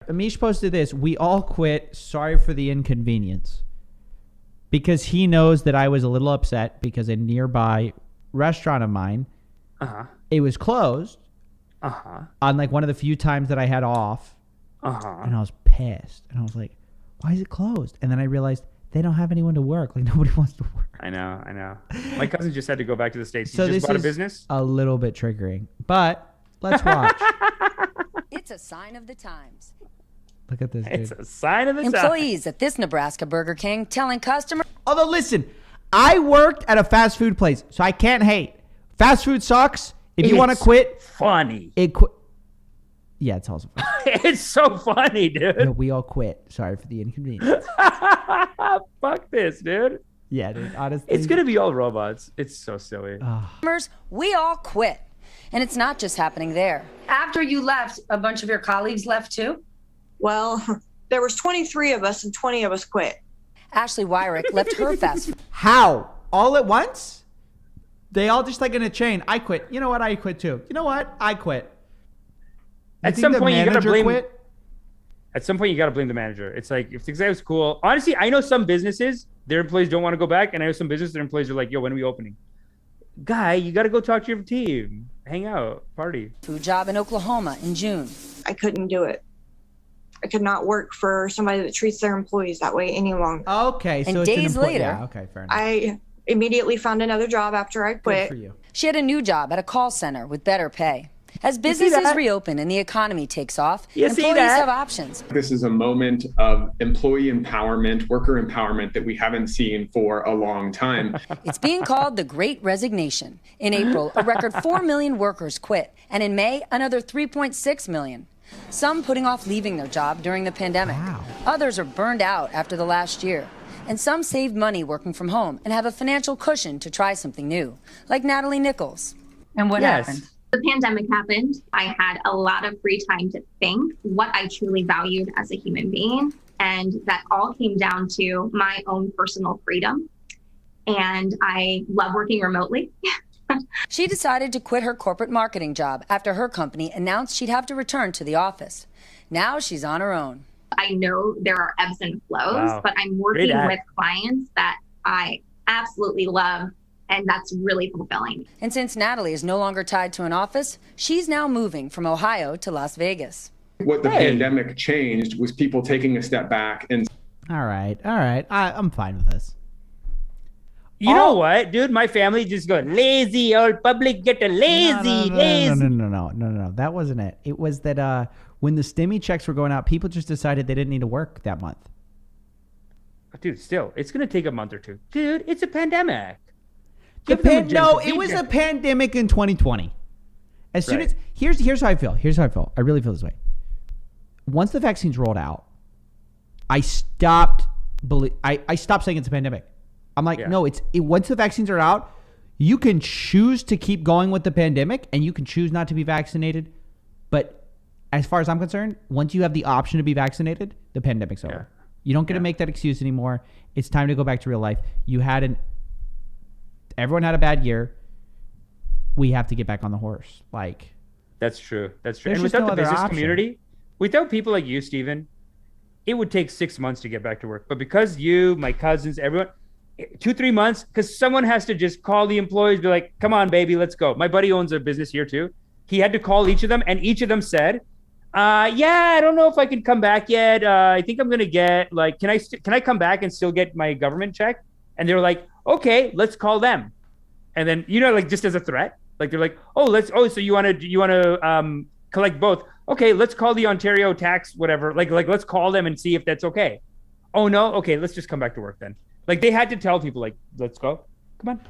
Amish posted this. We all quit. Sorry for the inconvenience. Because he knows that I was a little upset because a nearby restaurant of mine, it was closed on like one of the few times that I had off. And I was pissed. And I was like, why is it closed? And then I realized they don't have anyone to work. Like nobody wants to work. I know. My cousin just had to go back to the States. So he just this bought is a business. A little bit triggering. But let's watch. It's a sign of the times. Look at this, dude. It's a sign of the times. Employees at this Nebraska Burger King telling customers. Although, listen, I worked at a fast food place, so I can't hate. Fast food sucks. If you want to quit. Funny. Yeah, it's also funny. It's so funny, dude. No, we all quit. Sorry for the inconvenience. Fuck this, dude. Yeah, dude. Honestly. It's going to be all robots. It's so silly. We all quit. And it's not just happening there. After you left, a bunch of your colleagues left too? Well, there was 23 of us and 20 of us quit. Ashley Wyrick left her fast food. How? All at once? They all just like in a chain. I quit. You know what? I quit too. You know what? I quit. At some point, you gotta blame. At some point, you gotta blame the manager. It's like if the guy was cool. Honestly, I know some businesses their employees don't want to go back, and I know some businesses their employees are like, "Yo, when are we opening?" Guy, you gotta go talk to your team, hang out, party. Food job in Oklahoma in June. I couldn't do it. I could not work for somebody that treats their employees that way any longer. Okay, so and it's days later, yeah, okay, fair enough. I immediately found another job after I quit. Good for you. She had a new job at a call center with better pay. As businesses reopen and the economy takes off, employees have options. This is a moment of employee empowerment, worker empowerment that we haven't seen for a long time. It's being called the Great Resignation. In April, a record 4 million workers quit, and in May, another 3.6 million. Some putting off leaving their job during the pandemic. Wow. Others are burned out after the last year. And some saved money working from home and have a financial cushion to try something new, like Natalie Nichols. And what happened? The pandemic happened. I had a lot of free time to think what I truly valued as a human being. And that all came down to my own personal freedom. And I love working remotely. She decided to quit her corporate marketing job after her company announced she'd have to return to the office. Now she's on her own. I know there are ebbs and flows, but I'm working with clients that I absolutely love. And that's really fulfilling. And since Natalie is no longer tied to an office, she's now moving from Ohio to Las Vegas. What the pandemic changed was people taking a step back and. All right. I'm fine with this. You know what, dude? My family just go lazy old public, get a lazy. No. That wasn't it. It was that when the stimmy checks were going out, people just decided they didn't need to work that month. Dude, still, it's going to take a month or two. Dude, it's a pandemic. It was a pandemic in 2020. As soon as here's how I feel. I really feel this way. Once the vaccines rolled out, I stopped saying it's a pandemic. I'm like, no, once the vaccines are out, you can choose to keep going with the pandemic and you can choose not to be vaccinated. But as far as I'm concerned, once you have the option to be vaccinated, the pandemic's over. You don't get to make that excuse anymore. It's time to go back to real life. Everyone had a bad year. We have to get back on the horse. Like, that's true. And without the business community, without people like you, Steven, it would take 6 months to get back to work. But because you, my cousins, everyone, 2-3 months, because someone has to just call the employees, be like, come on, baby, let's go. My buddy owns a business here too. He had to call each of them, and each of them said, I don't know if I can come back yet. I think I'm going to get, like, can I come back and still get my government check? And they were like, okay, let's call them. And then, like just as a threat, like they're like, so you want to collect both. Okay, let's call the Ontario tax, whatever. Like let's call them and see if that's okay. Oh no. Okay. Let's just come back to work then. Like they had to tell people like, let's go. Come on.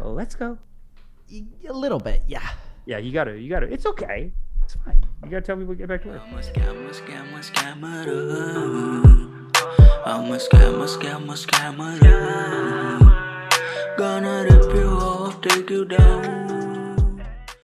Well, let's go. A little bit. Yeah. Yeah. You gotta, it's okay. It's fine. You gotta tell people to get back to work. I'm a scammer. Gonna rip you off, take you down.